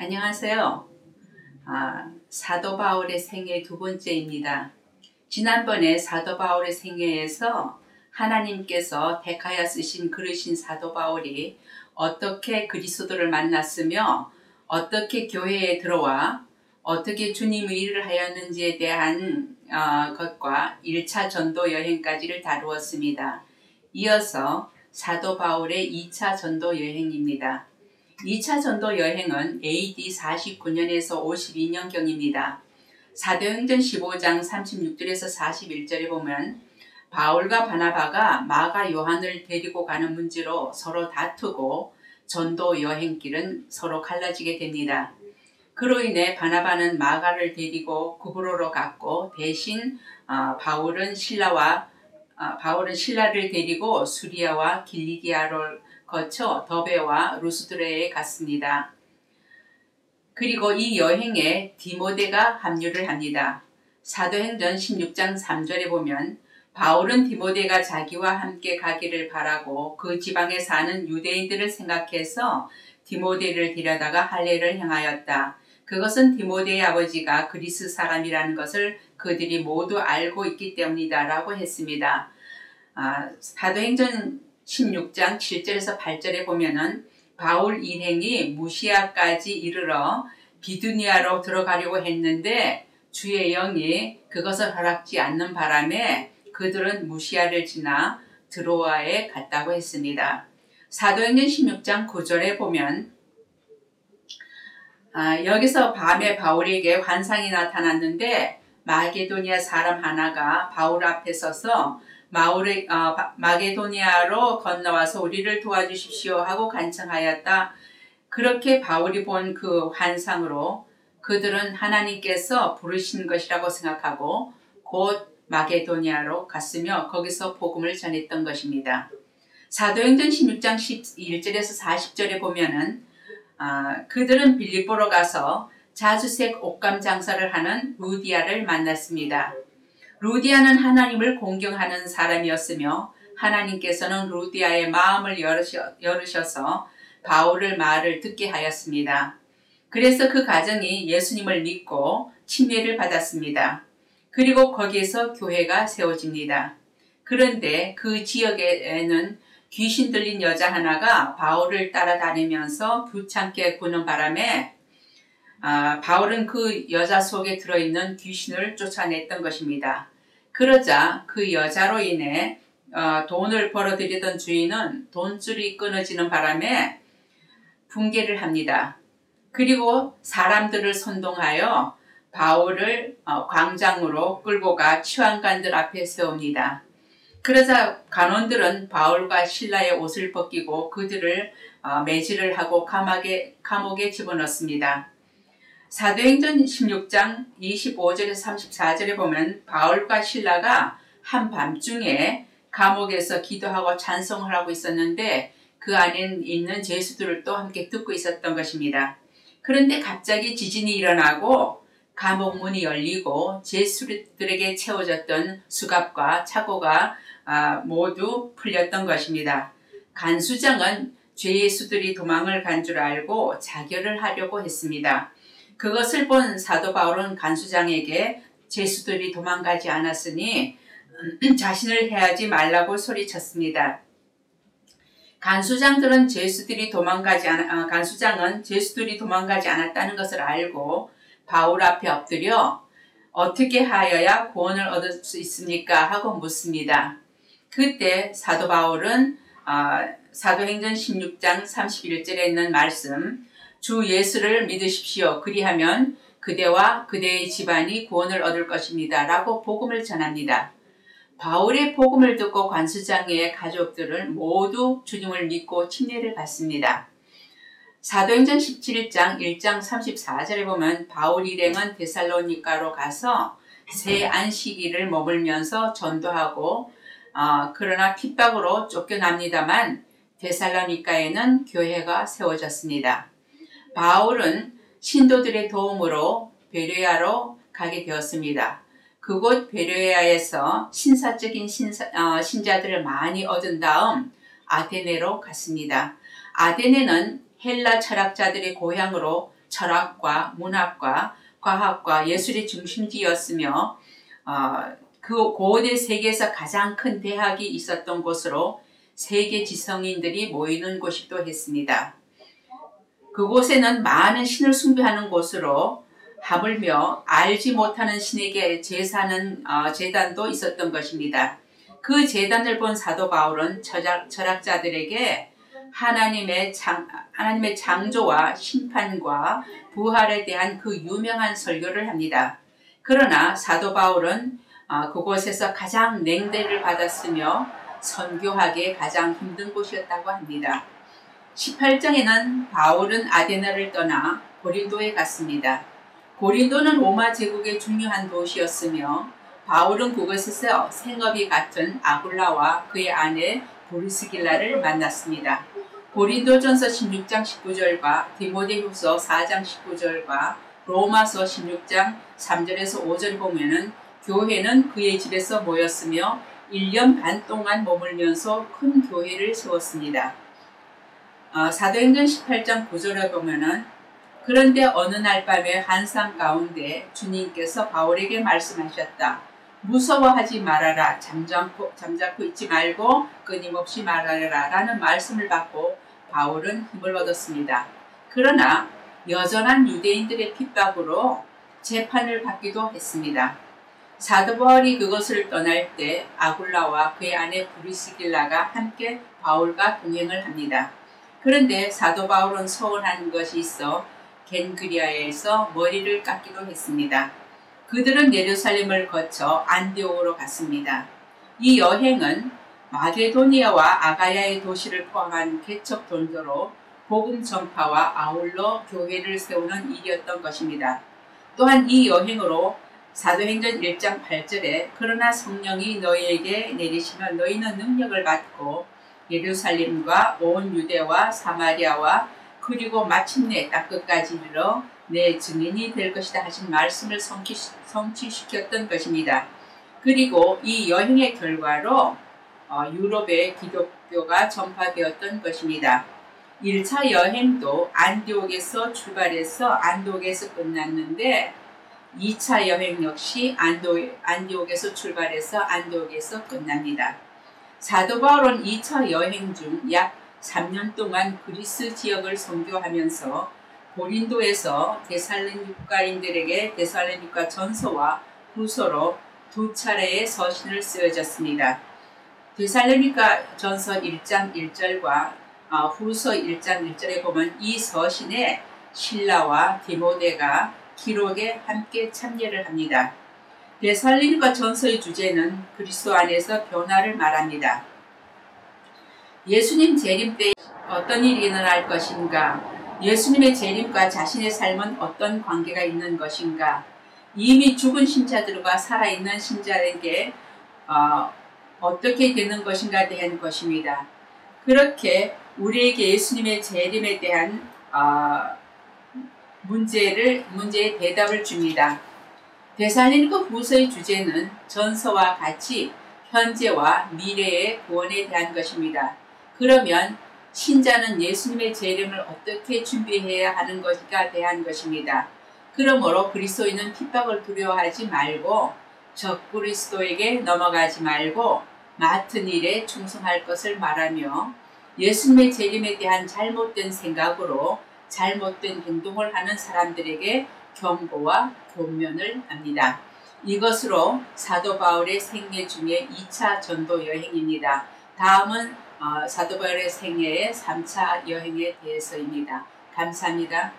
안녕하세요. 사도 바울의 생애 두 번째입니다. 지난번에 사도 바울의 생애에서 하나님께서 택하여 쓰신 그르신 사도 바울이 어떻게 그리스도를 만났으며 어떻게 교회에 들어와 어떻게 주님의 일을 하였는지에 대한 것과 1차 전도 여행까지를 다루었습니다. 이어서 사도 바울의 2차 전도 여행입니다. 2차 전도 여행은 AD 49년에서 52년경입니다. 사도행전 15장 36절에서 41절에 보면 바울과 바나바가 마가 요한을 데리고 가는 문제로 서로 다투고 전도 여행길은 서로 갈라지게 됩니다. 그로 인해 바나바는 마가를 데리고 구브로로 갔고 대신 바울은 신라를 데리고 수리아와 길리기아를 거쳐 더베와 루스드레에 갔습니다. 그리고 이 여행에 디모데가 합류를 합니다. 사도행전 16장 3절에 보면 바울은 디모데가 자기와 함께 가기를 바라고 그 지방에 사는 유대인들을 생각해서 디모데를 데려다가 할례를 행하였다. 그것은 디모데의 아버지가 그리스 사람이라는 것을 그들이 모두 알고 있기 때문이다 라고 했습니다. 사도행전 16장 7절에서 8절에 보면은 바울 일행이 무시아까지 이르러 비두니아로 들어가려고 했는데 주의 영이 그것을 허락지 않는 바람에 그들은 무시아를 지나 드로아에 갔다고 했습니다. 사도행전 16장 9절에 보면 여기서 밤에 바울에게 환상이 나타났는데 마게도니아 사람 하나가 바울 앞에 서서 마게도니아로 건너와서 우리를 도와주십시오 하고 간청하였다. 그렇게 바울이 본 그 환상으로 그들은 하나님께서 부르신 것이라고 생각하고 곧 마게도니아로 갔으며 거기서 복음을 전했던 것입니다. 사도행전 16장 11절에서 40절에 보면은 그들은 빌립보로 가서 자주색 옷감 장사를 하는 루디아를 만났습니다. 루디아는 하나님을 공경하는 사람이었으며 하나님께서는 루디아의 마음을 열으셔서 바울의 말을 듣게 하였습니다. 그래서 그 가정이 예수님을 믿고 침례를 받았습니다. 그리고 거기에서 교회가 세워집니다. 그런데 그 지역에는 귀신 들린 여자 하나가 바울을 따라다니면서 불참게 구는 바람에 바울은 그 여자 속에 들어있는 귀신을 쫓아냈던 것입니다. 그러자 그 여자로 인해 돈을 벌어들이던 주인은 돈줄이 끊어지는 바람에 붕괴를 합니다. 그리고 사람들을 선동하여 바울을 광장으로 끌고 가 치환관들 앞에 세웁니다. 그러자 간원들은 바울과 신라의 옷을 벗기고 그들을 매질을 하고 감옥에 집어넣습니다. 사도행전 16장 25절에서 34절에 보면 바울과 신라가 한밤중에 감옥에서 기도하고 찬송을 하고 있었는데 그 안에 있는 죄수들도 함께 듣고 있었던 것입니다. 그런데 갑자기 지진이 일어나고 감옥 문이 열리고 죄수들에게 채워졌던 수갑과 차고가 모두 풀렸던 것입니다. 간수장은 죄수들이 도망을 간 줄 알고 자결을 하려고 했습니다. 그것을 본 사도 바울은 간수장에게 죄수들이 도망가지 않았으니 자신을 해하지 말라고 소리쳤습니다. 간수장은 죄수들이 도망가지 않았다는 것을 알고 바울 앞에 엎드려 어떻게 하여야 구원을 얻을 수 있습니까? 하고 묻습니다. 그때 사도 바울은 사도행전 16장 31절에 있는 말씀 주 예수를 믿으십시오. 그리하면 그대와 그대의 집안이 구원을 얻을 것입니다. 라고 복음을 전합니다. 바울의 복음을 듣고 관수장의 가족들은 모두 주님을 믿고 침례를 받습니다. 사도행전 17장 1장 34절에 보면 바울 일행은 데살로니가로 가서 새 안식일을 머물면서 전도하고 그러나 핍박으로 쫓겨납니다만 데살로니가에는 교회가 세워졌습니다. 바울은 신도들의 도움으로 베레아로 가게 되었습니다. 그곳 베레아에서 신사적인 신자들을 많이 얻은 다음 아테네로 갔습니다. 아테네는 헬라 철학자들의 고향으로 철학과 문학과 과학과 예술의 중심지였으며 그 고대 세계에서 가장 큰 대학이 있었던 곳으로 세계 지성인들이 모이는 곳이기도 했습니다. 그곳에는 많은 신을 숭배하는 곳으로 하물며 알지 못하는 신에게 제사하는 제단도 있었던 것입니다. 그 제단을 본 사도 바울은 철학자들에게 하나님의 창조와 심판과 부활에 대한 그 유명한 설교를 합니다. 그러나 사도 바울은 그곳에서 가장 냉대를 받았으며 선교하기에 가장 힘든 곳이었다고 합니다. 18장에는 바울은 아데나를 떠나 고린도에 갔습니다. 고린도는 로마 제국의 중요한 도시였으며 바울은 그곳에서 생업이 같은 아굴라와 그의 아내 브리스길라를 만났습니다. 고린도전서 16장 19절과 디모데후서 4장 19절과 로마서 16장 3절에서 5절 보면은 교회는 그의 집에서 모였으며 1년 반 동안 머물면서 큰 교회를 세웠습니다. 사도행전 18장 9절에 보면은 그런데 어느 날 밤에 한산 가운데 주님께서 바울에게 말씀하셨다. 무서워하지 말아라. 잠자코 있지 말고 끊임없이 말하라 라는 말씀을 받고 바울은 힘을 얻었습니다. 그러나 여전한 유대인들의 핍박으로 재판을 받기도 했습니다. 사도 바울이 그것을 떠날 때 아굴라와 그의 아내 브리스길라가 함께 바울과 동행을 합니다. 그런데 사도 바울은 서운한 것이 있어 겐그리아에서 머리를 깎기도 했습니다. 그들은 예루살렘을 거쳐 안디옥으로 갔습니다. 이 여행은 마게도니아와 아가야의 도시를 포함한 개척 돈도로 복음 전파와 아울러 교회를 세우는 일이었던 것입니다. 또한 이 여행으로 사도행전 1장 8절에 그러나 성령이 너희에게 내리시면 너희는 능력을 받고 예루살렘과 온 유대와 사마리아와 그리고 마침내 땅끝까지 이르러 내 증인이 될 것이다 하신 말씀을 성취시켰던 것입니다. 그리고 이 여행의 결과로 유럽에 기독교가 전파되었던 것입니다. 1차 여행도 안디옥에서 출발해서 안디옥에서 끝났는데 2차 여행 역시 안디옥에서 출발해서 안디옥에서 끝납니다. 사도 바울은 2차 여행 중 약 3년 동안 그리스 지역을 선교하면서 고린도에서 데살로니가인들에게 데살로니가 전서와 후서로 두 차례의 서신을 쓰여졌습니다. 데살로니가 전서 1장 1절과 후서 1장 1절에 보면 이 서신에 실라와 디모데가 기록에 함께 참여를 합니다. 데살로니가 전서의 주제는 그리스도 안에서 변화를 말합니다. 예수님 재림 때 어떤 일이 일어날 것인가? 예수님의 재림과 자신의 삶은 어떤 관계가 있는 것인가? 이미 죽은 신자들과 살아있는 신자에게 어떻게 되는 것인가에 대한 것입니다. 그렇게 우리에게 예수님의 재림에 대한 문제의 대답을 줍니다. 데살로니가 후서의 주제는 전서와 같이 현재와 미래의 구원에 대한 것입니다. 그러면 신자는 예수님의 재림을 어떻게 준비해야 하는 것인가에 대한 것입니다. 그러므로 그리스도인은 핍박을 두려워하지 말고 적그리스도에게 넘어가지 말고 맡은 일에 충성할 것을 말하며 예수님의 재림에 대한 잘못된 생각으로 잘못된 행동을 하는 사람들에게 경고와 권면을 합니다. 이것으로 사도 바울의 생애 중에 2차 전도 여행입니다. 다음은 사도 바울의 생애의 3차 여행에 대해서입니다. 감사합니다.